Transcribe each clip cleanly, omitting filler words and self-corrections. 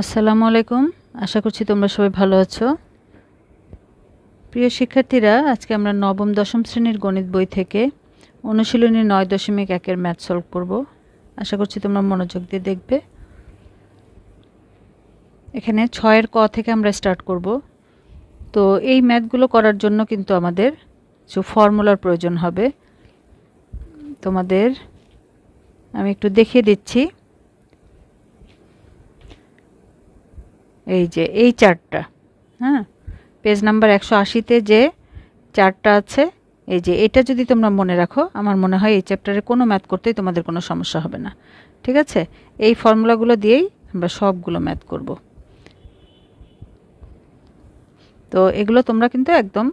আসসালামু আলাইকুম। আশা করছি তোমরা সবাই ভালো আছো। প্রিয় শিক্ষার্থীরা, আজকে আমরা নবম দশম শ্রেণীর গণিত বই থেকে অনুশীলনী 9.1 এর ম্যাথ সলভ করব। আশা করছি তোমরা মনোযোগ দিয়ে দেখবে। এখানে 6 এর ক থেকে আমরা স্টার্ট করব। তো এই ম্যাথগুলো করার জন্য কিন্তু আমাদের কিছু ফর্মুলার প্রয়োজন হবে। তোমাদের আমি একটু দেখিয়ে দিচ্ছি। এই যে এই চার্টটা, হ্যাঁ, পেজ নাম্বার 180-তে যে চার্টটা আছে, এই যে এটা যদি তোমরা মনে রাখো, আমার মনে হয় এই চ্যাপ্টারে কোনো ম্যাথ করতেই তোমাদের কোনো সমস্যা হবে না। ঠিক আছে, এই ফর্মুলাগুলো দিয়েই আমরা সবগুলো ম্যাথ করব। তো এগুলো তোমরা কিন্তু একদম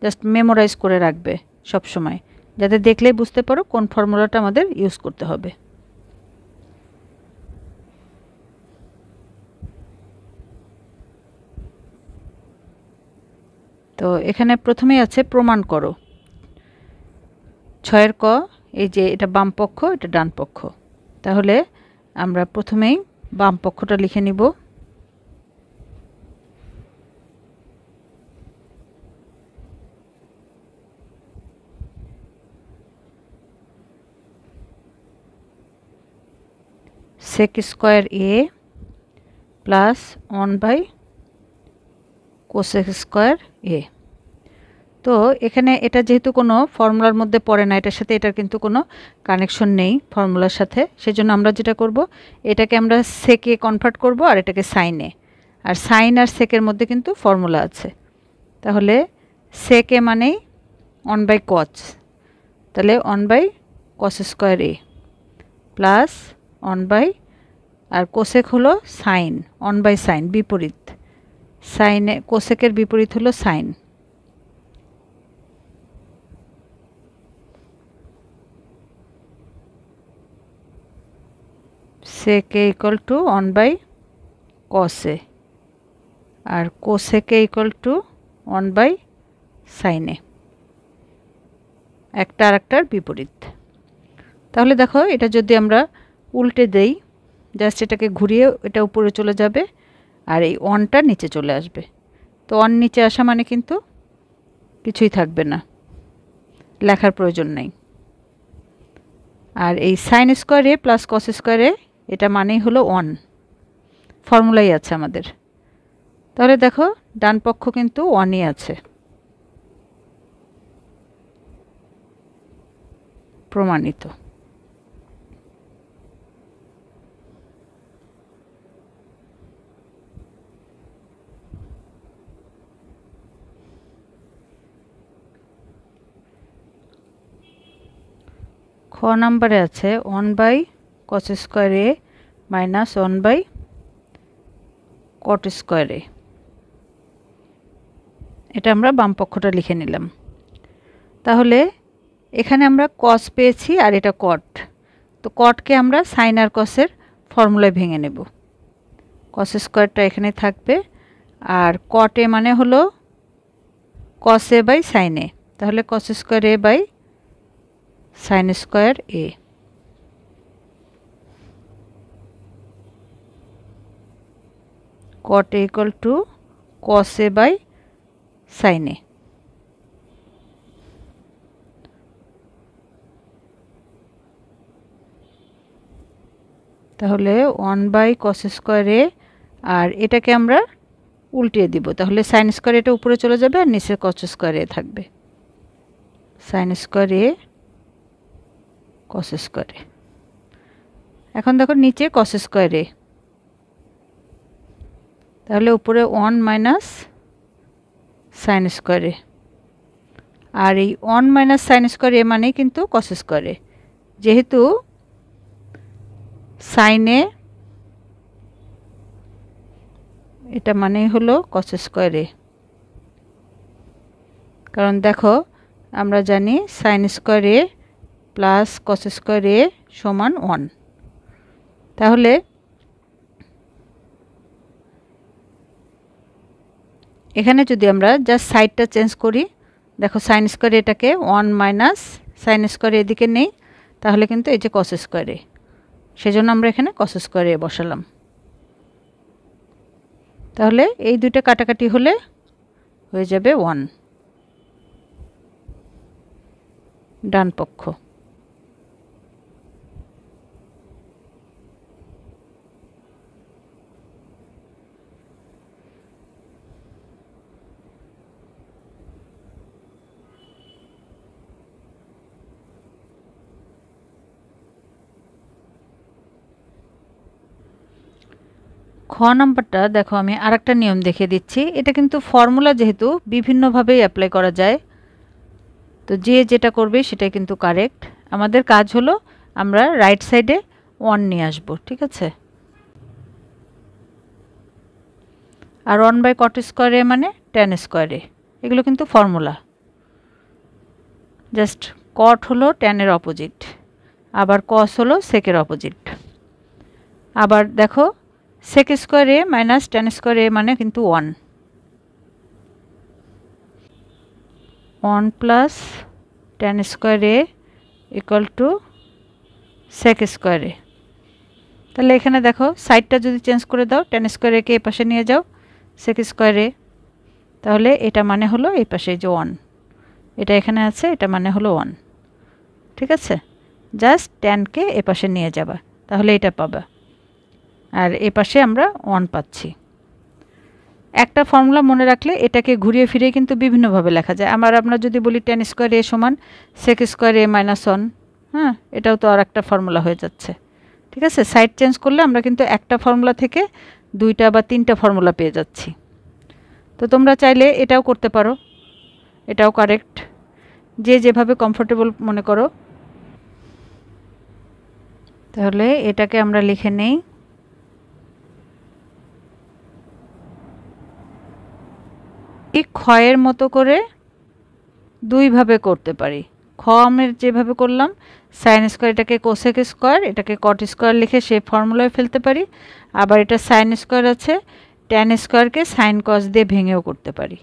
জাস্ট মেমোরাইজ করে রাখবে সব সময়, যাতে দেখলেই বুঝতে পারো কোন ফর্মুলাটা আমাদের ইউজ করতে হবে। তো এখানে প্রথমেই আছে প্রমাণ করো। 6 এর ক, এই যে এটা বাম পক্ষ, এটা ডান পক্ষ। তাহলে আমরা প্রথমেই বাম পক্ষটা লিখে নিব। sec square a plus 1/cosec square a। তো এখানে এটা যেহেতু কোনো ফর্মুলার মধ্যে পড়ে না, এটার সাথে এটার কিন্তু কোনো কানেকশন নেই ফর্মুলার সাথে, সেজন্য আমরা যেটা করব, এটাকে আমরা সেকে কনভার্ট করব আর এটাকে সাইনে। আর সাইন আর সেকের মধ্যে কিন্তু ফর্মুলা আছে। তাহলে সেকে মানেই 1/cos, তাহলে 1/cos স্কয়ার a প্লাস 1/ আর কোসেক হলো সাইন, 1/sin বিপরীত, সাইনে কোসেকের বিপরীত হলো sine. sec a equal to 1/cos a আর cosec a equal to 1/sin a, একটা আর একটার বিপরীত। তাহলে দেখো, এটা যদি আমরা উল্টে দেই, জাস্ট এটাকে ঘুরিয়ে এটা উপরে চলে যাবে আর এই অনটা নিচে চলে আসবে। তো অন নিচে আসা মানে কিন্তু কিছুই থাকবে না, লেখার প্রয়োজন নেই। আর এই সাইন স্কয়ার এ প্লাস কস স্কয়ার এ, এটা মানেই হলো অন, ফর্মুলাই আছে আমাদের। তাহলে দেখো, ডান পক্ষ কিন্তু অনই আছে, প্রমাণিত। খ নাম্বারে আছে 1/cos square a minus 1/cot square a। এটা আমরা বাম পক্ষটা লিখে নিলাম। তাহলে এখানে আমরা cos পেয়েছি আর এটা cot, তো cotকে আমরা সাইন আর cosের ফর্মুলায় ভেঙে নেব। cos স্কয়ারটা এখানে থাকবে আর cot a মানে হলো cos a by sin a, তাহলে cos square a by sin square a। cot a equal to cos a by sin a। তাহলে 1/cos স্কয়ার a আর এটাকে আমরা উল্টিয়ে দিব, তাহলে সাইন স্কয়ার এটা উপরে চলে যাবে আর নিচে cos স্কয়ার a থাকবে, sine square a cos square a। এখন দেখো নিচে cos স্কয়ার a, তাহলে উপরে 1 মাইনাস সাইন স্কয়ার a, আর এই 1 মাইনাস সাইন স্কয়ার a মানে কিন্তু cos স্কয়ার a, যেহেতু সাইনে এটা মানেই হলো cos স্কয়ার a। কারণ দেখো, আমরা জানি sine square a plus cos square a সমান 1। তাহলে এখানে যদি আমরা জাস্ট সাইডটা চেঞ্জ করি, দেখো সাইন স্কয়ার এটাকে 1 মাইনাস সাইন স্কয়ার এদিকে নেই, তাহলে কিন্তু এই যে cos স্কয়ার a, সেজন্য আমরা এখানে cos স্কয়ার a বসালাম। তাহলে এই দুইটা কাটাকাটি হলে হয়ে যাবে 1 ডান পক্ষ। খ নাম্বারটা দেখো, আমি আরেকটা নিয়ম দেখিয়ে দিচ্ছি। এটা কিন্তু ফর্মুলা, যেহেতু বিভিন্নভাবেই অ্যাপ্লাই করা যায়, তো যে যেটা করবে সেটা কিন্তু কারেক্ট। আমাদের কাজ হলো আমরা রাইট সাইডে 1 নিয়ে আসব, ঠিক আছে। আর 1/cot স্কয়ার এ মানে tan স্কয়ার এ, এগুলো কিন্তু ফর্মুলা। জাস্ট cot হলো tan এর অপোজিট, আবার cos হলো sec এর অপোজিট। আবার দেখো sec square A minus tan square A মানে কিন্তু 1 plus tan square A equal to sec square A. তাহলে এখানে দেখো সাইডটা যদি চেঞ্জ করে দাও, tan স্কয়ার এ কে এই পাশে নিয়ে যাও sec স্কয়ার এ, তাহলে এটা মানে হলো এই পাশে যে 1, এটা এখানে আছে, এটা মানে হলো 1, ঠিক আছে। জাস্ট tan কে এই পাশে নিয়ে যাবা, তাহলে এটা পাবা। আর এই পাশে আমরা 1 পাচ্ছি। একটা ফর্মুলা মনে রাখলে এটাকে ঘুরিয়ে ফিরিয়ে কিন্তু বিভিন্নভাবে লেখা যায়। আমরা যদি বলি tan স্কয়ার a সমান sec স্কয়ার a মাইনাস 1, হ্যাঁ, এটাও তো আর একটা ফর্মুলা হয়ে যাচ্ছে, ঠিক আছে। সাইড চেঞ্জ করলে আমরা কিন্তু একটা ফর্মুলা থেকে 2টা বা 3টা ফর্মুলা পেয়ে যাচ্ছি। তো তোমরা চাইলে এটাও করতে পারো, এটাও কারেক্ট, যে যেভাবে কমফোর্টেবল মনে করো। তাহলে এটাকে আমরা লিখে নেই ক্ষয়ের মতো করে দুইভাবে করতে পারি। খ আমরা যেভাবে করলাম সাইন স্কয়ার, এটাকে কোসেক স্কয়ার, এটাকে কট স্কয়ার লিখে সেই ফর্মুলায় ফেলতে পারি। আবার এটা সাইন স্কয়ার আছে, ট্যান স্কয়ারকে সাইন কস দিয়ে ভেঙেও করতে পারি।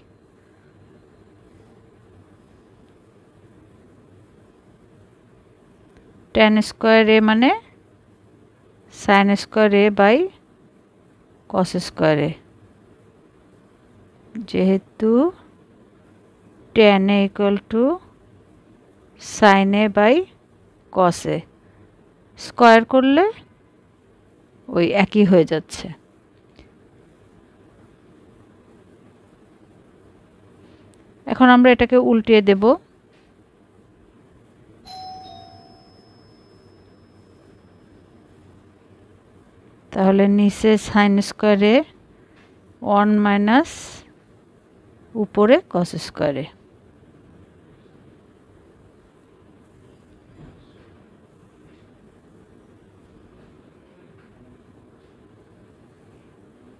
ট্যান স্কয়ার এ মানে sine square A by cos square A, যেহেতু tan A equal to sine A by cos A, square করলে ওই একই হয়ে যাচ্ছে। এখন আমরা এটাকে উল্টিয়ে দেব, তাহলে নিচে সাইন স্কয়ার এ 1 মাইনাস উপরে কস স্কয়ার এ।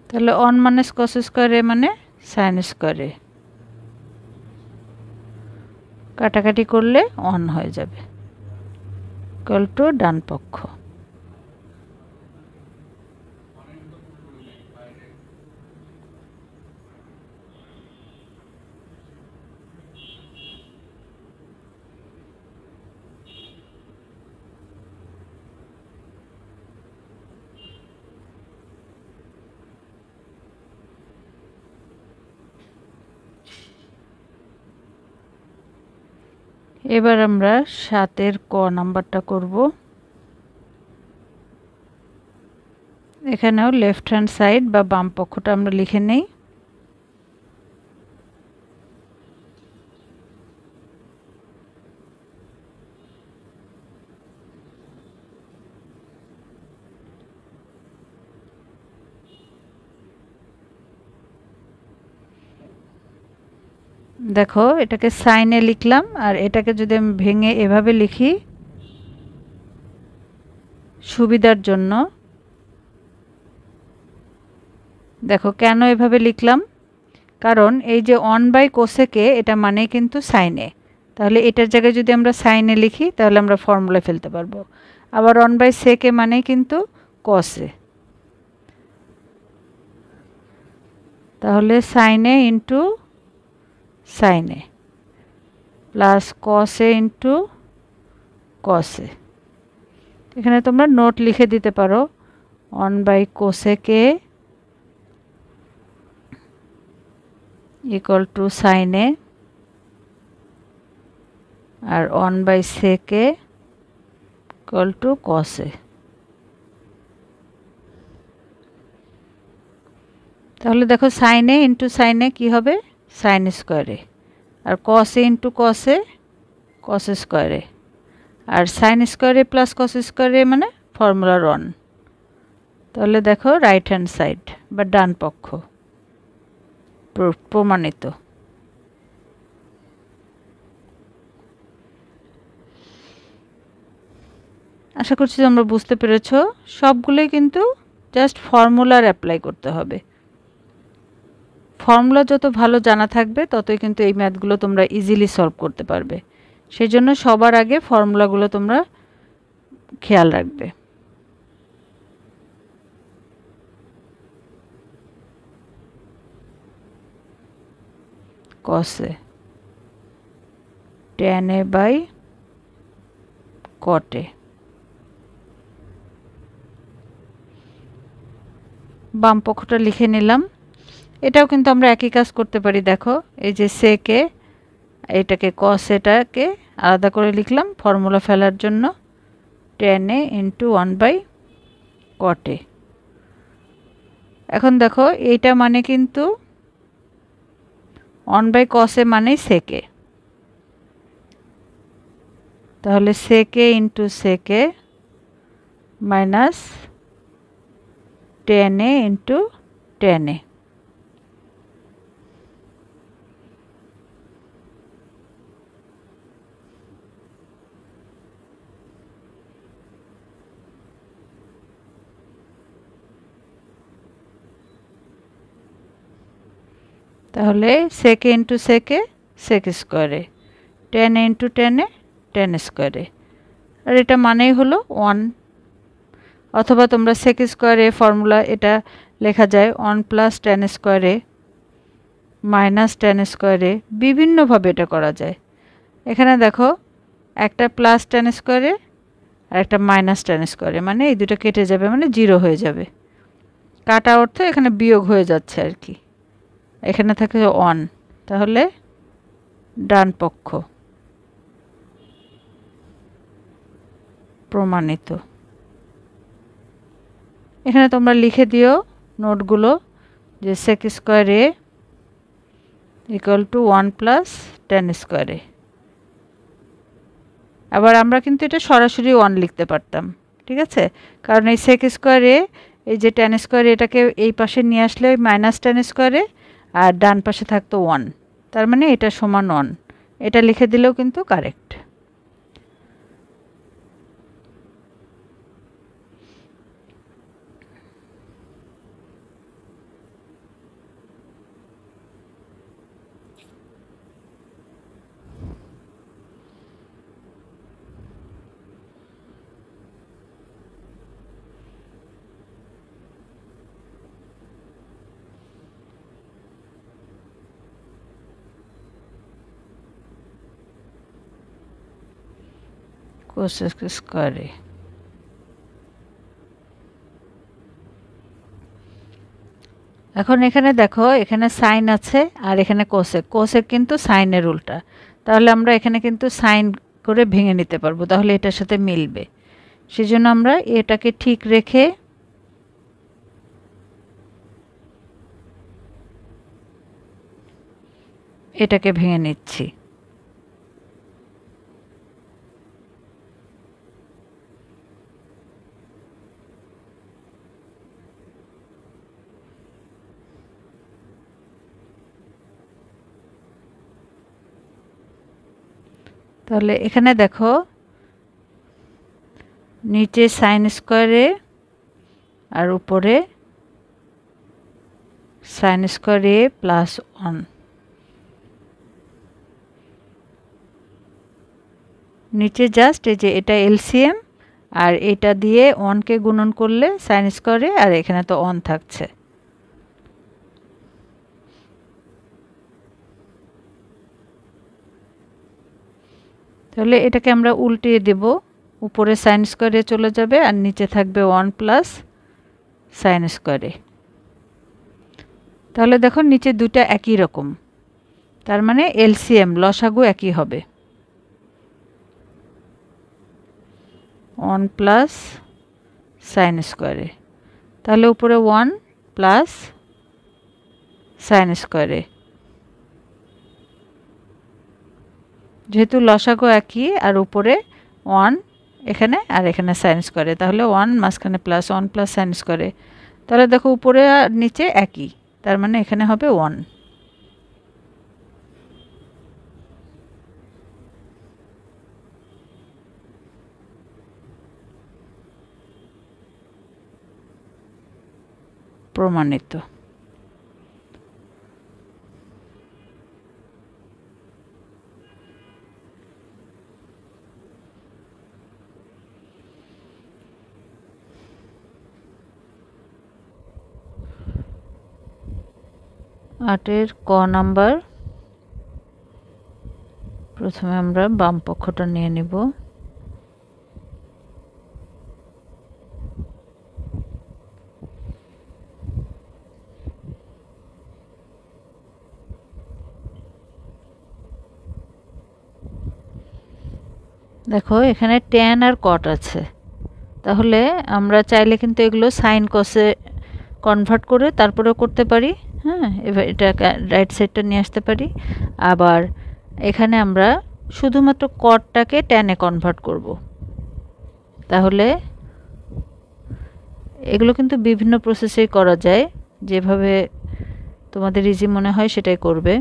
তাহলে 1 মাইনাস কস স্কয়ার এ মানে সাইন স্কয়ার এ, কাটাকাটি করলে 1 হয়ে যাবে, ইকুয়াল টু ডান পক্ষ। এবার আমরা 7-এর ক নাম্বারটা করব। এখানেও লেফট হ্যান্ড সাইড বা বাম পক্ষটা আমরা লিখে নেই। দেখো এটাকে সাইনে লিখলাম, আর এটাকে যদি আমি ভেঙে এভাবে লিখি সুবিধার জন্য, দেখো কেন এভাবে লিখলাম, কারণ এই যে 1/কোসেকে এটা মানে কিন্তু সাইনে, তাহলে এটার জায়গায় যদি আমরা সাইনে লিখি তাহলে আমরা ফর্মুলা ফেলতে পারবো। আবার 1/সেকে মানে কিন্তু কসে, তাহলে সাইনে ইন্টু সাইনে প্লাস কসে ইন্টু কসে। এখানে তোমরা নোট লিখে দিতে পারো 1/কোসেকে ইকুয়াল টু সাইন এ আর 1/sec A equal to cos A. তাহলে দেখো sine A into sine A কী হবে, সাইন স্কোয়ারে, আর cos A into cos A cos square A, আর sine square A plus cos square A মানে ফর্মুলার 1। তাহলে দেখো রাইট হ্যান্ড সাইড বা ডান পক্ষ প্রমাণিত। আশা করছি তোমরা বুঝতে পেরেছ। সবগুলোই কিন্তু জাস্ট ফর্মুলার অ্যাপ্লাই করতে হবে। ফর্মুলা যত ভালো জানা থাকবে ততই কিন্তু এই ম্যাথগুলো তোমরা ইজিলি সলভ করতে পারবে। সেই জন্য সবার আগে ফর্মুলাগুলো তোমরা খেয়াল রাখবে। cos a tan a by cot a। বাম পক্ষটা লিখে নিলাম। এটাও কিন্তু আমরা একই কাজ করতে পারি। দেখো এই যে sec a, এটাকে cos এটাকে আলাদা করে লিখলাম ফর্মুলা ফেলার জন্য, tan a into 1/cot a। এখন দেখো এইটা মানে কিন্তু 1/cos a মানেই sec a, তাহলে sec a into sec a minus tan a into tan a। তাহলে sec a into sec a sec স্কোয়ারে, tan a into tan a tan স্কোয়ারে, আর এটা মানেই হলো 1। অথবা তোমরা sec স্কোয়ারে ফর্মুলা এটা লেখা যায় 1 প্লাস tan স্কোয়ারে মাইনাস tan স্কোয়ারে, বিভিন্নভাবে এটা করা যায়। এখানে দেখো একটা প্লাস tan স্কোয়ারে আর একটা মাইনাস tan স্কোয়ারে, মানে এই দুটো কেটে যাবে মানে 0 হয়ে যাবে। কাটা অর্থ এখানে বিয়োগ হয়ে যাচ্ছে আর কি। এখানে থাকে 1, তাহলে ডান পক্ষ প্রমাণিত। এখানে তোমরা লিখে দিও নোটগুলো যে sec square a equal two 1 plus tan square a। আবার আমরা কিন্তু এটা সরাসরি 1 লিখতে পারতাম, ঠিক আছে, কারণ এই sec স্কোয়ার a এই যে tan স্কোয়ার এটাকে এই পাশে নিয়ে আসলে মাইনাস tan স্কোয়ারে আর ডান পাশে থাকতো 1, তার মানে এটা সমান 1, এটা লিখে দিলেও কিন্তু কারেক্ট। cos square a। এখন এখানে দেখো এখানে সাইন আছে আর এখানে কোসেক, কোসেক কিন্তু সাইনের উল্টা, তাহলে আমরা এখানে কিন্তু সাইন করে ভেঙে নিতে পারবো, তাহলে এটার সাথে মিলবে। সেজন্য আমরা এটাকে ঠিক রেখে এটাকে ভেঙে নিচ্ছি। তাহলে এখানে দেখো নিচে সাইন স্কোয়ারে আর উপরে সাইন স্কোয়ার a প্লাস 1, নিচে জাস্ট এই যে এটা এলসিএম আর এটা দিয়ে 1কে গুণন করলে সাইন স্কোয়ারে আর এখানে তো 1 থাকছে। তাহলে এটাকে আমরা উল্টিয়ে দেব, উপরে সাইন স্কোয়ারে চলে যাবে আর নিচে থাকবে 1 প্লাস সাইন স্কোয়ারে। তাহলে দেখো নিচে দুটো একই রকম, তার মানে এলসিএম লসাগু একই হবে 1 প্লাস সাইন স্কোয়ারে, তাহলে উপরে 1 প্লাস সাইন স্কোয়ারে, যেহেতু লসাগু একই আর উপরে 1 এখানে আর এখানে সাইন স্কোয়ারে, তাহলে 1 মাঝখানে প্লাস 1 প্লাস সাইন স্কোয়ারে, তাহলে দেখো উপরে আর নিচে একই, তার মানে এখানে হবে 1। প্রমাণিত। আটের ক নাম্বার, প্রথমে আমরা বাম পক্ষটা নিয়ে নিব। দেখো এখানে ট্যান আর কট আছে, তাহলে আমরা চাইলে কিন্তু এগুলো সাইন কসে কনভার্ট করে তারপরেও করতে পারি। হ্যাঁ, এবার এটা রাইট সাইডটা নিয়ে আসতে পারি। আবার এখানে আমরা শুধুমাত্র কটটাকে ট্যানে কনভার্ট করব। তাহলে এগুলো কিন্তু বিভিন্ন প্রসেসেই করা যায়, যেভাবে তোমাদের ইজি মনে হয় সেটাই করবে।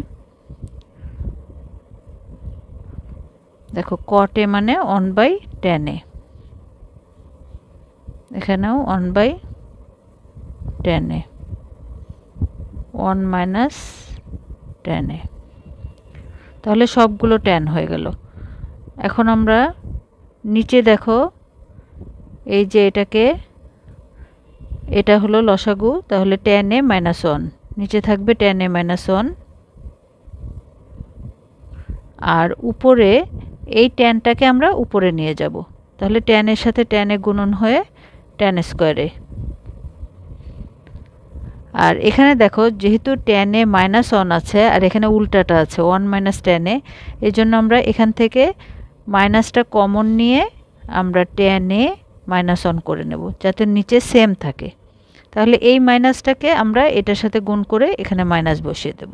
দেখো কটে মানে 1/10, এখানেও 1/10, 1 মাইনাস 10, তাহলে সবগুলো ট্যান হয়ে গেল। এখন আমরা নিচে দেখো এই যে এটা হলো লসাগু, তাহলে tan a মাইনাস 1, নিচে থাকবে tan a মাইনাস 1, আর উপরে এই ট্যানটাকে আমরা উপরে নিয়ে যাব, তাহলে tan এর সাথে tan a গুণন হয়ে tan স্কোয়ারে। আর এখানে দেখো যেহেতু tan a মাইনাস 1 আছে আর এখানে উল্টাটা আছে 1 মাইনাস tan a, এই জন্য আমরা এখান থেকে মাইনাসটা কমন নিয়ে আমরা tan a মাইনাস 1 করে নেব, যাতে নিচে সেম থাকে। তাহলে এই মাইনাসটাকে আমরা এটার সাথে গুণ করে এখানে মাইনাস বসিয়ে দেব।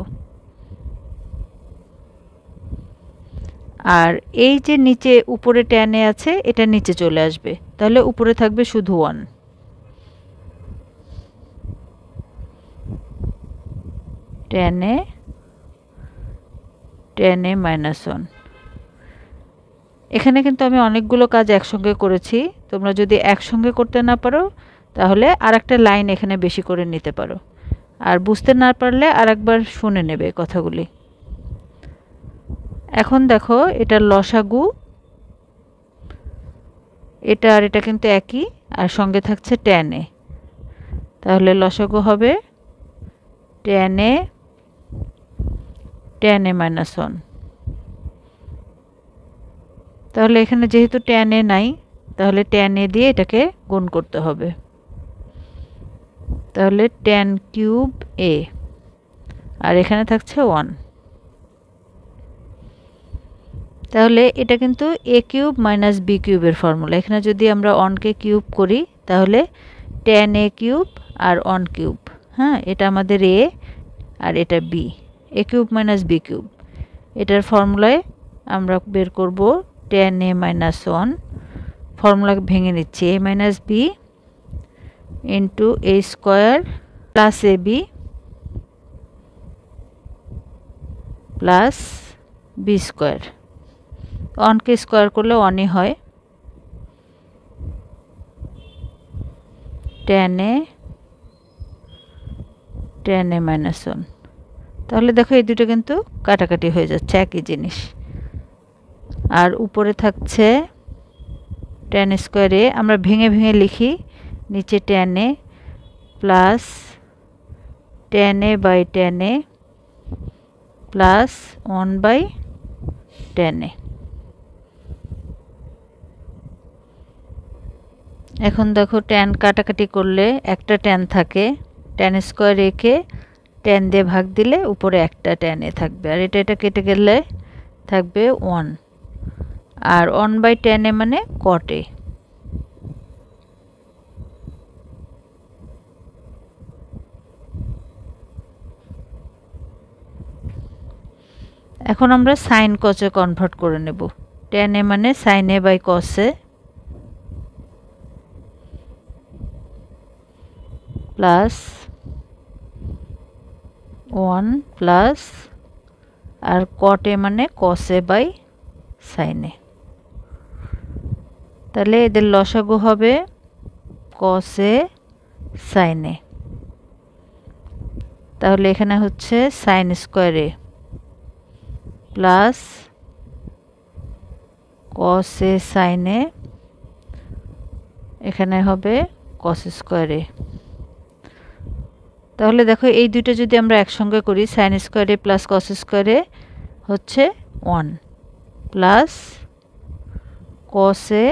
আর এই যে নিচে উপরে tan a আছে এটা নিচে চলে আসবে, তাহলে উপরে থাকবে শুধু 1। tan a minus 1। এখানে কিন্তু আমি অনেকগুলো কাজ একসঙ্গে করেছি, তোমরা যদি একসঙ্গে করতে না পারো তাহলে আরেকটা লাইন এখানে বেশি করে নিতে পারো, আর বুঝতে না পারলে আরেকবার শুনে নেবে কথাগুলি। এখন দেখো এটা লসাগু, এটা আর এটা কিন্তু একই, আর সঙ্গে থাকছে tan a, তাহলে লসাগু হবে tan a মাইনাস 1। তাহলে এখানে যেহেতু tan a নাই, তাহলে tan a দিয়ে এটাকে গুণ করতে হবে, তাহলে tan কিউব a, আর এখানে থাকছে 1। তাহলে এটা কিন্তু a কিউব মাইনাস b কিউবের ফর্মুলা। এখানে যদি আমরা 1 কে কিউব করি তাহলে tan a কিউব আর 1 কিউব, হ্যাঁ এটা আমাদের a আর এটা b, a cube minus b cube. এটার ফর্মুলায় আমরা বের করব tan a মাইনাস 1, ফর্মুলা ভেঙে নিচ্ছি, a minus b into a square plus ab plus b square. 1 K square করলে 1ই হয়, tan a মাইনাস 1। তাহলে দেখো এই দুটো কিন্তু কাটাকাটি হয়ে যাচ্ছে, একই জিনিস। আর উপরে থাকছে tan স্কোয়ারে, আমরা ভেঙে ভেঙে লিখি, নিচে tan a plus tan a by tan a plus 1/tan a। এখন দেখো tan কাটাকাটি করলে একটা tan থাকে, tan square a K tan দিয়ে ভাগ দিলে উপরে একটা tan a থাকবে, আর এটা কেটে গেলে থাকবে 1, আর 1/tan a মানে cot a। এখন আমরা sin cos এ কনভার্ট করে নেব। tan a মানে sin a by cos a plus 1 plus আর cot a মানে cos a by sin a। তাহলে এদের লসাগু হবে cos a sin a। তাহলে এখানে হচ্ছে sin square a plus cos a sin a, এখানে হবে cos স্কয়ার a। তাহলে দেখো এই দুটো যদি আমরা একসঙ্গে করি, sin square a plus cos square a হচ্ছে 1 plus cos a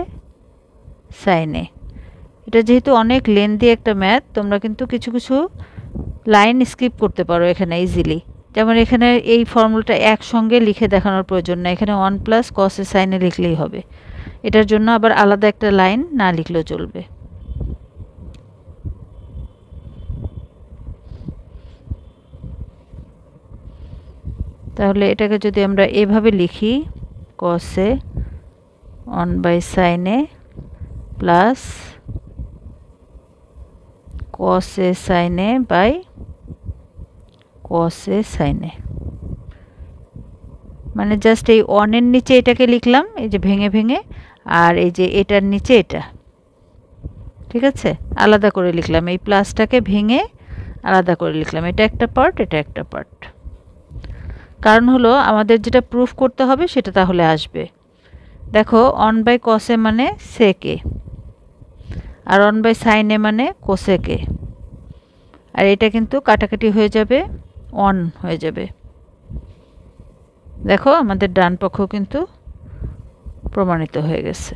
sin a। এটা যেহেতু অনেক লেন্দি একটা ম্যাথ, তোমরা কিন্তু কিছু কিছু লাইন স্কিপ করতে পারো এখানে ইজিলি। যেমন এখানে এই ফর্মুলাটা একসঙ্গে লিখে দেখানোর প্রয়োজন না, এখানে 1 plus cos a sin a লিখলেই হবে। এটার জন্য আবার আলাদা একটা লাইন না লিখলেও চলবে। তাহলে এটাকে যদি আমরা এভাবে লিখি, cos a 1/sin a plus cos a sin a by cos a sin a, মানে জাস্ট এই 1 এর নিচে এটাকে লিখলাম এই যে ভেঙে ভেঙে, আর এই যে এটার নিচে এটা, ঠিক আছে, আলাদা করে লিখলাম, এই প্লাসটাকে ভেঙে আলাদা করে লিখলাম, এটা একটা পার্ট এটা একটা পার্ট। কারণ হলো আমাদের যেটা প্রুফ করতে হবে সেটা তাহলে আসবে। দেখো 1/cos a মানে sec a, R 1/sin a মানে cosec a, আর এটা কিন্তু কাটাকাটি হয়ে যাবে 1 হয়ে যাবে। দেখো আমাদের ডান পক্ষ কিন্তু প্রমাণিত হয়ে গেছে।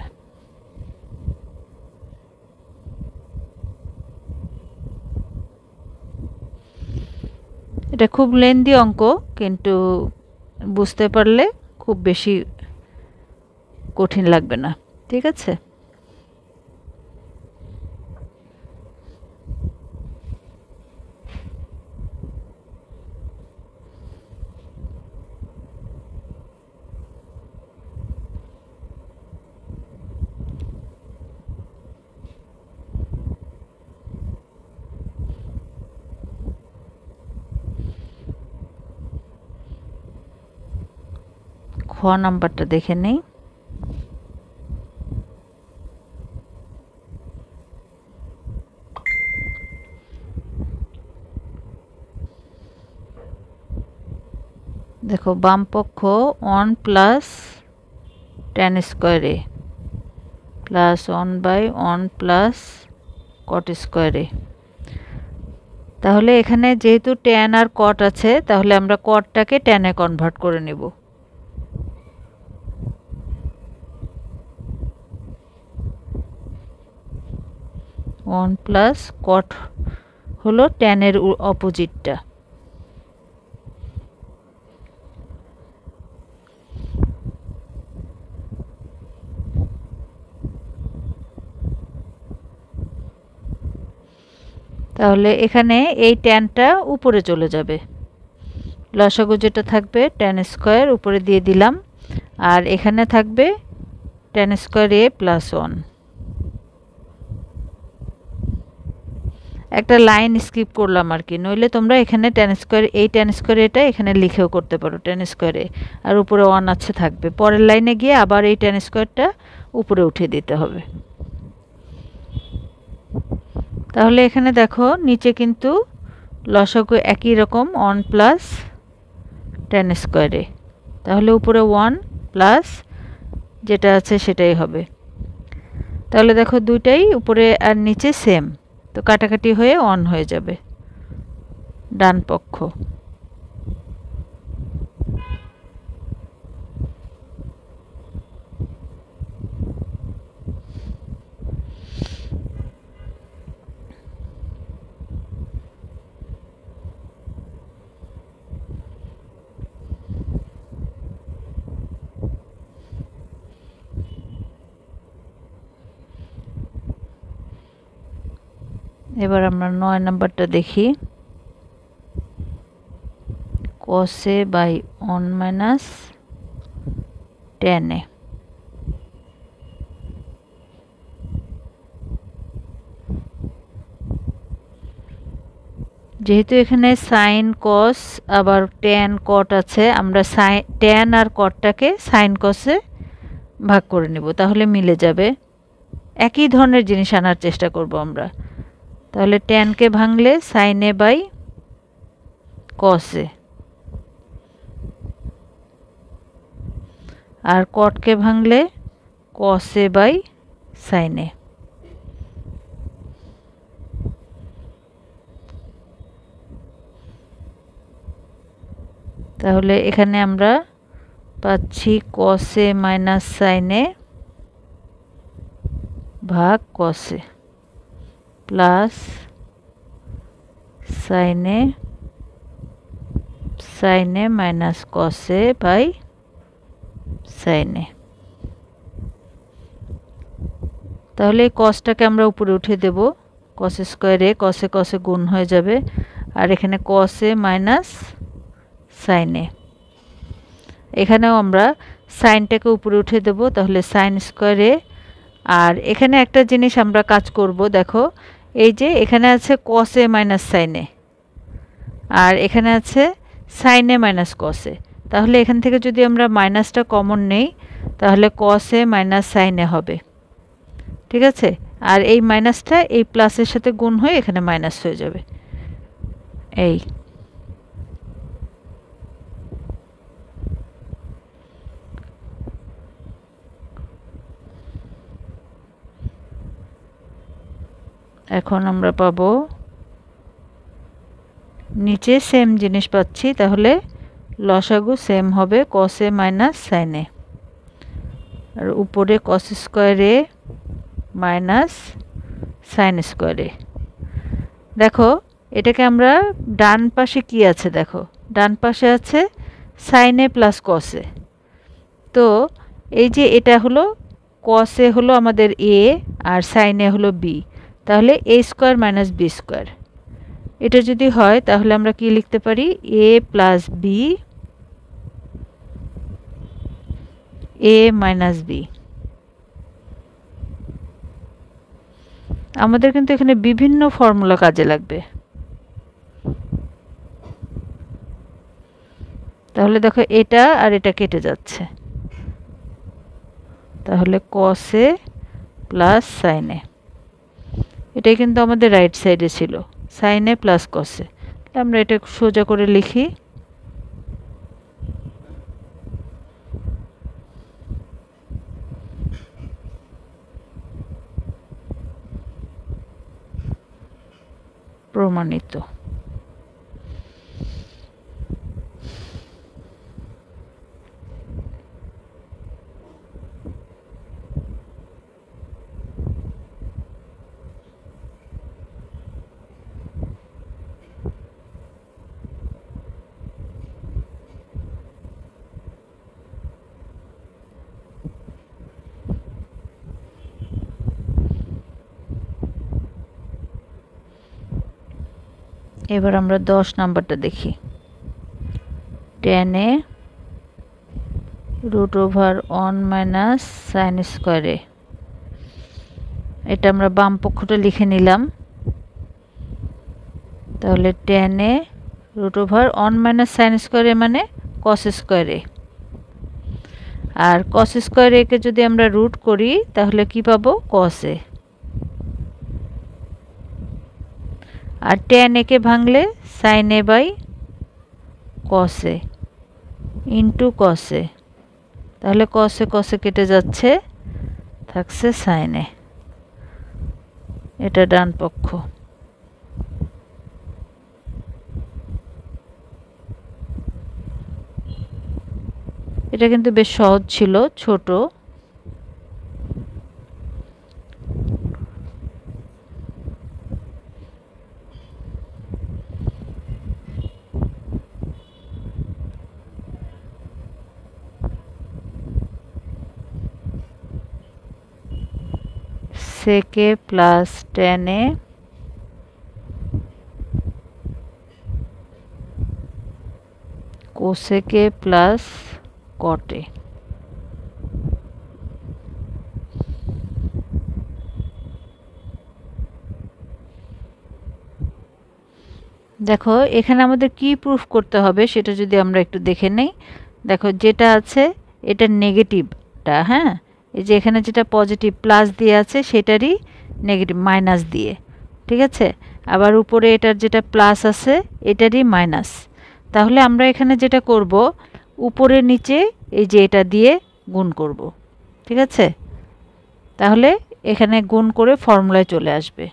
এটা খুব লেন্দি অঙ্ক, কিন্তু বুঝতে পারলে খুব বেশি কঠিন লাগবে না, ঠিক আছে। খ নাম্বারটা দেখে নেই। দেখো বাম পক্ষ 1 plus tan square a plus 1/1 plus cot square a। তাহলে এখানে যেহেতু tan আর cot আছে, তাহলে আমরা cotটাকে tan এ কনভার্ট করে নেব। ওয়ান প্লাস cot হলো tan এর অপোজিটটা, তাহলে এখানে এই ট্যানটা উপরে চলে যাবে, লসাগু যেটা থাকবে tan স্কয়ার উপরে দিয়ে দিলাম, আর এখানে থাকবে tan স্কয়ার a প্লাস 1। একটা লাইন স্কিপ করলাম আর কি, নইলে তোমরা এখানে tan স্কয়ার এই tan স্কয়ার এটা এখানে লিখেও করতে পারো tan স্কয়ার a, আর উপরে 1 আছে থাকবে, পরের লাইনে গিয়ে আবার এই tan স্কয়ারটা উপরে উঠিয়ে দিতে হবে। তাহলে এখানে দেখো নিচে কিন্তু লসাগু একই রকম 1 প্লাস tan স্কয়ার a, তাহলে উপরে 1 প্লাস যেটা আছে সেটাই হবে। তাহলে দেখো দুইটাই উপরে আর নিচে সেম, তো কাটাকাটি হয়ে 1 হয়ে যাবে ডান পক্ষ। এবার আমরা 9 নাম্বারটা দেখি। cos a by 1 minus tan a। যেহেতু এখানে sin cos আবার tan cot আছে, আমরা tan আর cotটাকে sin cos এ ভাগ করে নেব, তাহলে মিলে যাবে। একই ধরনের জিনিস আনার চেষ্টা করব আমরা। তাহলে tan কে ভাঙলে sin a by cos a, R cot কে ভাঙলে cos a by sin a। তাহলে এখানে আমরা পাচ্ছি cos a minus sin a ভাগ cos a plus sin a minus cos a by sin a। তাহলে এই cosটাকে আমরা উপরে উঠিয়ে দেব, cos square a, cos a গুণ হয়ে যাবে, আর এখানে cos a minus sin a। এখানেও আমরা সাইনটাকে উপরে উঠিয়ে দেব, তাহলে sin স্কয়ার a। আর এখানে একটা জিনিস আমরা কাজ করব, দেখো এই যে এখানে আছে cos a minus sin a, আর এখানে আছে sin a minus cos a। তাহলে এখান থেকে যদি আমরা মাইনাসটা কমন নেই, তাহলে cos a minus sin a হবে, ঠিক আছে। আর এই মাইনাসটা এই প্লাসের সাথে গুণ হয়ে এখানে মাইনাস হয়ে যাবে। এই এখন আমরা পাবো নিচে সেম জিনিস পাচ্ছি, তাহলে লসাগু সেম হবে cos a minus sin a, আর উপরে cos square a minus sin square a। দেখো এটাকে আমরা ডান পাশে কি আছে, দেখো ডান পাশে আছে sin a plus cos a। তো এই যে এটা হলো cos a হলো আমাদের a আর sin a হলো b, তাহলে a square minus b square. এটা যদি হয় তাহলে আমরা কি লিখতে পারি, a plus b a minus b। আমাদের কিন্তু এখানে বিভিন্ন ফর্মুলা কাজে লাগবে। তাহলে দেখো এটা আর এটা কেটে যাচ্ছে, তাহলে cos a plus sin a, এটাই কিন্তু আমাদের রাইট সাইডে ছিল sin a plus cos a। আমরা এটা সোজা করে লিখি, প্রমাণিত। এবার আমরা 10 নাম্বারটা দেখি। tan a √1 minus sin square a, এটা আমরা বাম পক্ষটা লিখে নিলাম। তাহলে tan a √1 minus sin square a মানে cos স্কয়ার a, আর cos স্কয়ার a কে যদি আমরা রুট করি তাহলে কি পাবো, cos a। R tan a কে ভাঙলে sin a by cos a into cos a, তাহলে cos a কেটে যাচ্ছে, থাকছে sin a। এটা ডান পক্ষ। এটা কিন্তু বেশ সহজ ছিল, ছোট। sec a plus tan a cosec A plus cot A. দেখো এখানে আমাদের কি প্রুফ করতে হবে সেটা যদি আমরা একটু দেখে নেই। দেখো যেটা আছে এটা নেগেটিভটা, হ্যাঁ, এই যে এখানে যেটা পজিটিভ প্লাস দিয়ে আছে সেটারই নেগেটিভ মাইনাস দিয়ে, ঠিক আছে। আবার উপরে এটার যেটা প্লাস আছে এটারই মাইনাস। তাহলে আমরা এখানে যেটা করব উপরে নিচে এই যে এটা দিয়ে গুণ করব, ঠিক আছে। তাহলে এখানে গুণ করে ফর্মুলায় চলে আসবে।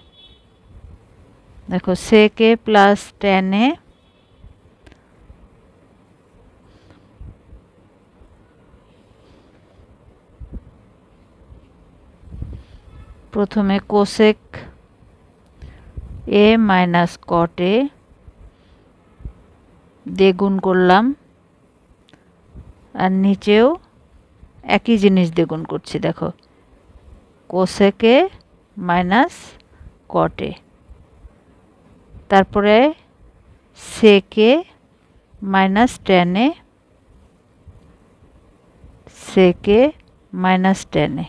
দেখো সেকে প্লাস টেনে প্রথমে কোসেক এ মাইনাস কট এ দিয়ে গুণ করলাম, আর নিচেও একই জিনিস দিয়ে গুণ করছি। দেখো কোসেক এ মাইনাস কট এ, তারপরে সেকে মাইনাস টেনে, সেকে মাইনাস টেনে।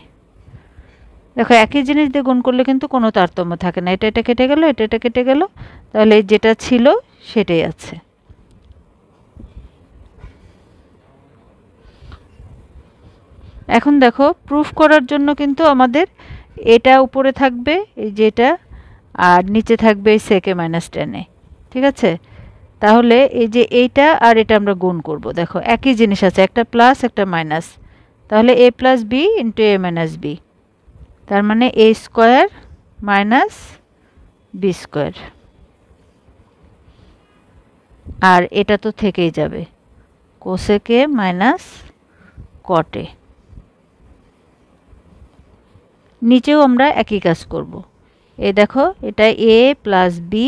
দেখো একই জিনিস দিয়ে গুণ করলে কিন্তু কোনো তারতম্য থাকে না, এটা কেটে গেল, এটা কেটে গেল, তাহলে যেটা ছিল সেটাই আছে। এখন দেখো প্রুফ করার জন্য কিন্তু আমাদের এটা উপরে থাকবে এই যেটা, আর নিচে থাকবে এই সেকে মাইনাস টেনে, ঠিক আছে। তাহলে এই যে এইটা আর এটা আমরা গুণ করব। দেখো একই জিনিস আছে, একটা প্লাস একটা মাইনাস, তাহলে এ প্লাস বি ইন্টু এ মাইনাস বি, তার মানে এ স্কোয়ার মাইনাস বি স্কোয়ার। আর এটা তো থেকেই যাবে, কোসেকে মাইনাস কটে। নিচেও আমরা একই কাজ করব। এই দেখো এটা এ প্লাস বি,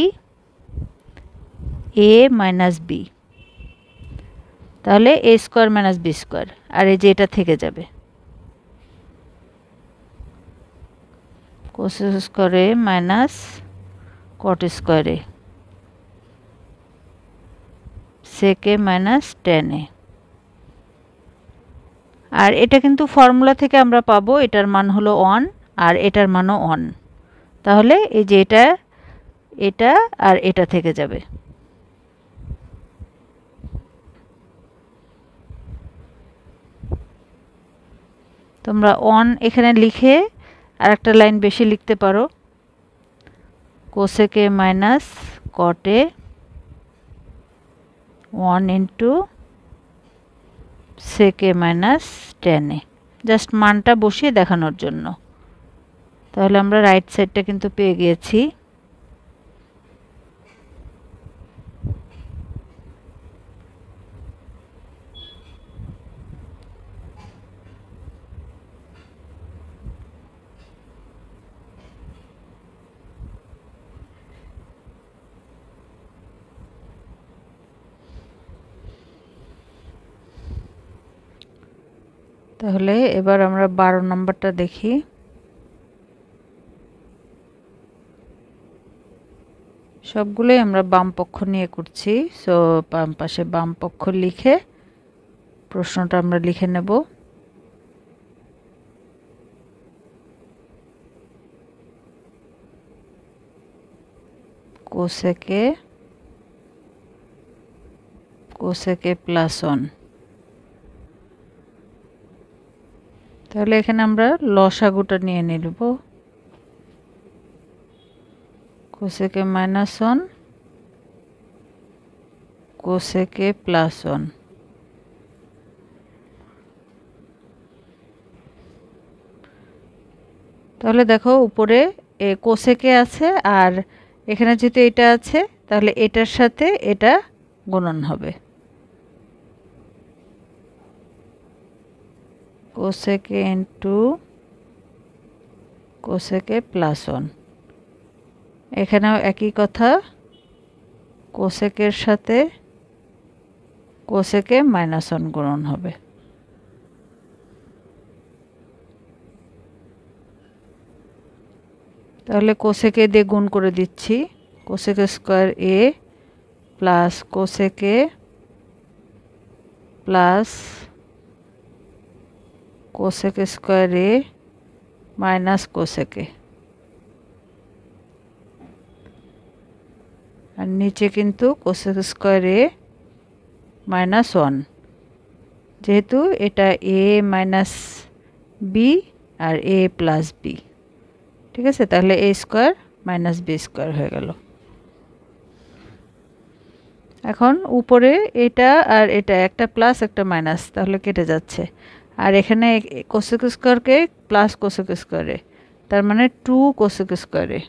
এ মাইনাস বি, তাহলে A square minus B square, আর এই যে এটা থেকে যাবে কোস স্কোয়ারে মাইনাস কট স্কোয়ারে, সেকে মাইনাস টেনে। আর এটা কিন্তু ফর্মুলা থেকে আমরা পাবো, এটার মান হলো 1 আর এটার মানও 1, তাহলে এই যে এটা আর এটা থেকে যাবে। তোমরা 1 এখানে লিখে আর একটা লাইন বেশি লিখতে পারো, কোসেকে মাইনাস কটে 1 ইন্টু সেকে মাইনাস টেনে, জাস্ট মানটা বসিয়ে দেখানোর জন্য। তাহলে আমরা রাইট সাইডটা কিন্তু পেয়ে গিয়েছি। তাহলে এবার আমরা 12 নম্বরটা দেখি। সবগুলোই আমরা বাম পক্ষ নিয়ে করছি, সো বাম পাশে বাম পক্ষ লিখে প্রশ্নটা আমরা লিখে নেব। কোসেকে প্লাস 1, তাহলে এখানে আমরা লসাগুটা নিয়ে নেব। কোসেকে মাইনাস 1 কোসেকে প্লাস 1, তাহলে দেখো উপরে কোসেকে আছে আর এখানে যেহেতু এটা আছে তাহলে এটার সাথে এটা গুণন হবে, কোসেকে ইন্টু কোসেকে প্লাস 1। এখানেও একই কথা, কোসেকের সাথে কোসেকে মাইনাস 1 গুণন হবে। তাহলে কোসেকে দিয়ে গুণ করে দিচ্ছি, cosec square A plus cosec A plus cosec square A minus cosec A, আর নিচে কিন্তু কোসেক স্কোয়ার এ মাইনাস 1, যেহেতু এটা এ মাইনাস বি আর এ প্লাস বি। ঠিক আছে, তাহলে A square minus B square হয়ে গেল। এখন উপরে এটা আর এটা একটা প্লাস একটা মাইনাস, তাহলে কেটে যাচ্ছে। আর এখানে কোসেক স্কোয়ারকে প্লাস কোসেক স্কোয়ারে, তার মানে 2 কোসেক স্কোয়ারে।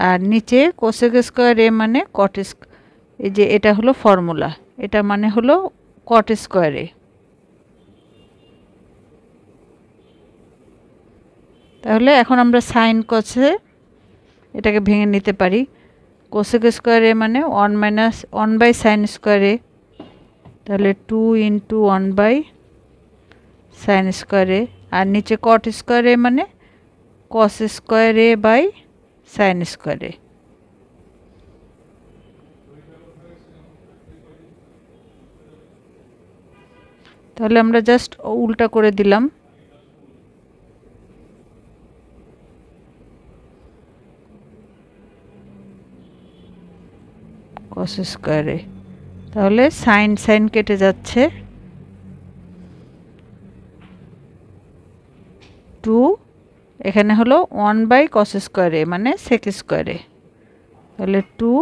আর নিচে কোসেক স্কোয়ার এ মানে কট, এই যে এটা হলো ফর্মুলা, এটা মানে হলো কট স্কোয়ার এ। তাহলে এখন আমরা সাইন কসে এটাকে ভেঙে নিতে পারি। কোসেক স্কোয়ার এ মানে 1 বাই সাইন স্কোয়ার এ, তাহলে 2 into 1 by sine square A. আর নিচে কট স্কোয়ার এ মানে cos square A by sine square A. তাহলে আমরা জাস্ট উল্টা করে দিলাম, কস স্কোয়ার এ। তাহলে সাইন সাইন কেটে যাচ্ছে, 2 এখানে হলো 1 বাই কস স্কোয়ার এ মানে সেক স্কোয়ার এ, তাহলে 2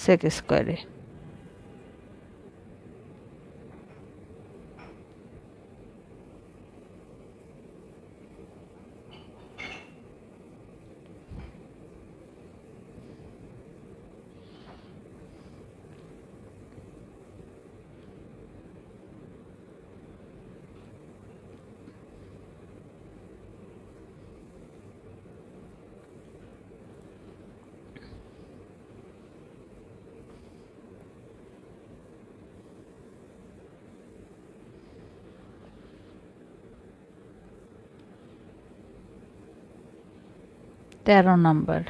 সেক স্কোয়ার এ। তেরো নম্বর,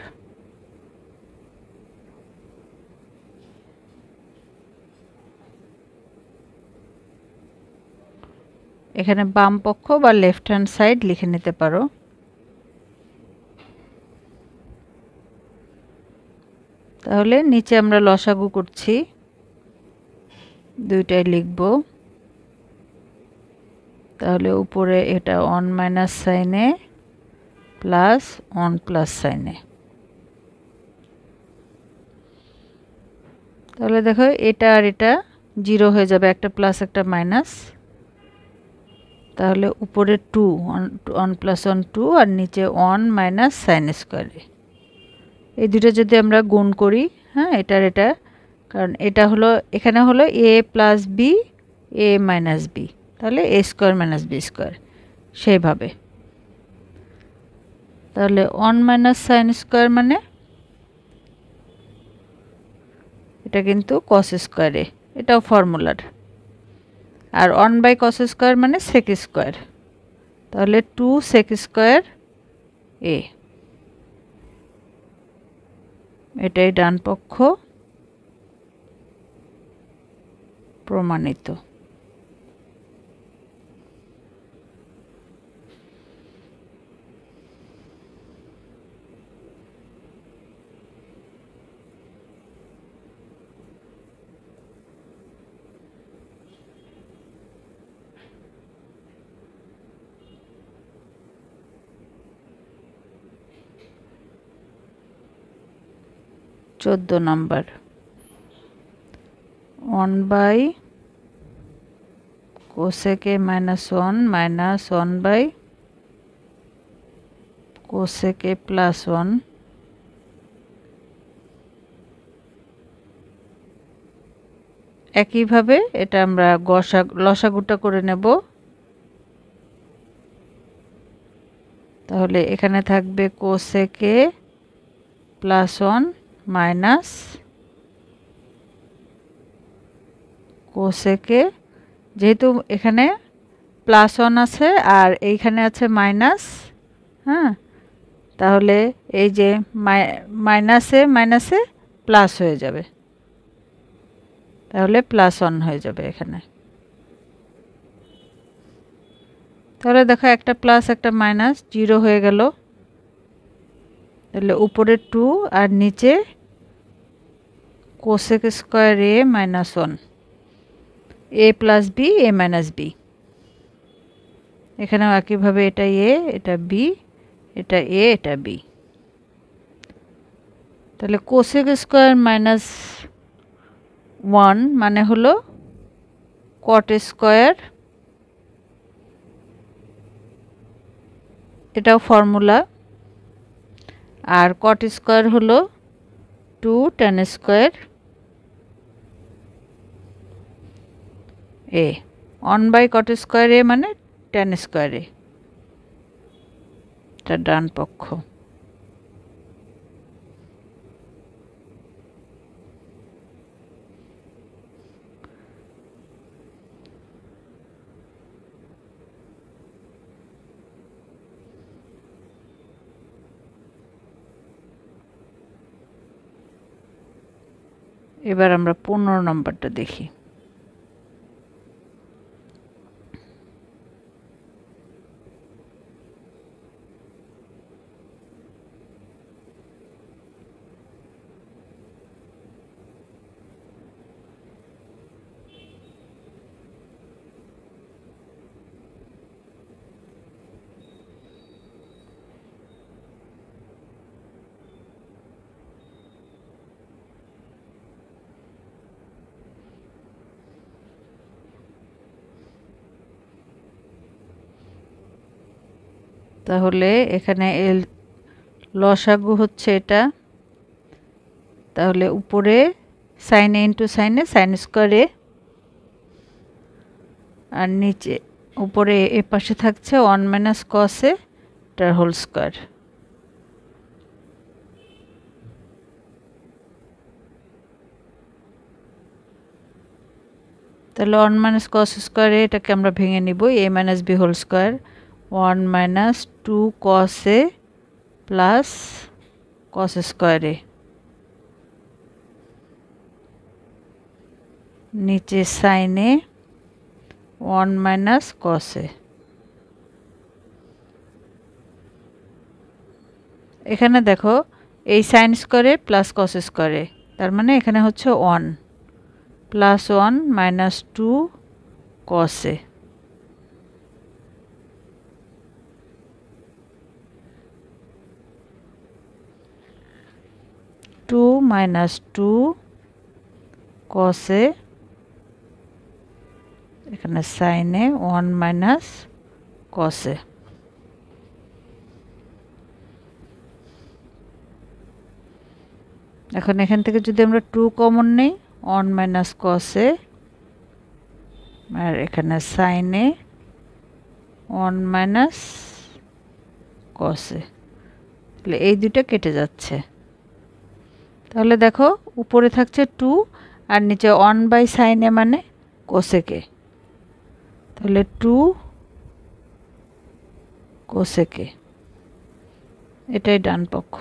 এখানে বাম পক্ষ বা লেফট হ্যান্ড সাইড লিখে নিতে পারো। তাহলে নিচে আমরা লসাগু করছি, দুইটাই লিখব। তাহলে উপরে এটা 1 মাইনাস সাইনে প্লাস 1 প্লাস সাইনে। তাহলে দেখো এটা আর এটা 0 হয়ে যাবে, একটা প্লাস একটা মাইনাস। তাহলে উপরে 2 1 প্লাস 1 2 আর নিচে 1 মাইনাস সাইন স্কোয়ারে। এই দুটো যদি আমরা গুণ করি, হ্যাঁ এটার এটা, কারণ এটা হলো এখানে হলো এ plus B A minus B, তাহলে A square minus B square সেইভাবে। তাহলে 1 মাইনাস সাইন স্কোয়ার মানে এটা কিন্তু কস স্কোয়ারে, এটাও ফর্মুলার। আর 1 বাই কস স্কোয়ার মানে সেক স্কোয়ার, তাহলে 2 সেক স্কোয়ার এ, এটাই ডান পক্ষ প্রমাণিত। চোদ্দো নম্বর, 1 by cosec a minus 1 minus 1 by cosec a plus 1। একইভাবে এটা আমরা লসাগুটা করে নেব। তাহলে এখানে থাকবে cosec a plus 1 minus cosec এ, যেহেতু এখানে প্লাস 1 আছে আর এইখানে আছে মাইনাস, হ্যাঁ তাহলে এই যে মাইনাসে মাইনাসে প্লাস হয়ে যাবে, তাহলে +1 হয়ে যাবে এখানে। তাহলে দেখো একটা প্লাস একটা মাইনাস 0 হয়ে গেল, তাহলে উপরে 2 আর নিচে cosec square a minus 1, a plus b a minus b। এখানেও একইভাবে এটা a এটা b এটা a এটা b। তাহলে কোসেক স্কয়ার মাইনাস 1 মানে হলো কট স্কয়ার, এটাও ফর্মুলা, আর কট স্কয়ার হলো 2 tan square a, 1/cot square a মানে tan স্কয়ার a, এটা ডান পক্ষ। এবার আমরা 15 নম্বরটা দেখি। তাহলে এখানে এল লসাগু হচ্ছে এটা, তাহলে উপরে sin a into sin a sin square a, আর নিচে উপরে এ পাশে থাকছে 1 মাইনাস cos a তার হোল স্কয়ার। তাহলে 1 মাইনাস cos স্কয়ার a এটাকে আমরা ভেঙে নিব, a minus b whole square 1 minus 2 cos a plus cos square a, নিচে sin a 1 minus cos a। এখানে দেখো এই sin square a plus cos square a, তার মানে এখানে হচ্ছে 1 plus 1 minus 2 cos a, two minus 2 cos a এখানে sin a 1 minus cos a। এখন এখান থেকে যদি আমরা 2 কমন নেই 1 মাইনাস cos a, আর এখানে sin a 1 minus cos a, তাহলে এই দুটো কেটে যাচ্ছে। তাহলে দেখো উপরে থাকছে 2 আর নিচে 1/sin a মানে cosec a, তাহলে 2 cosec a, এটাই ডান পক্ষ।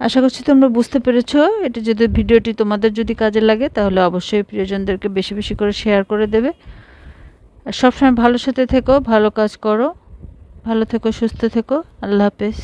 আশা করছি তোমরা বুঝতে পেরেছো। এটা যদি ভিডিওটি তোমাদের যদি কাজে লাগে তাহলে অবশ্যই প্রিয়জনদেরকে বেশি বেশি করে শেয়ার করে দেবে। আর সবসময় ভালো সাথে থেকো, ভালো কাজ করো, ভালো থেকো, সুস্থ থেকো। আল্লাহ হাফেজ।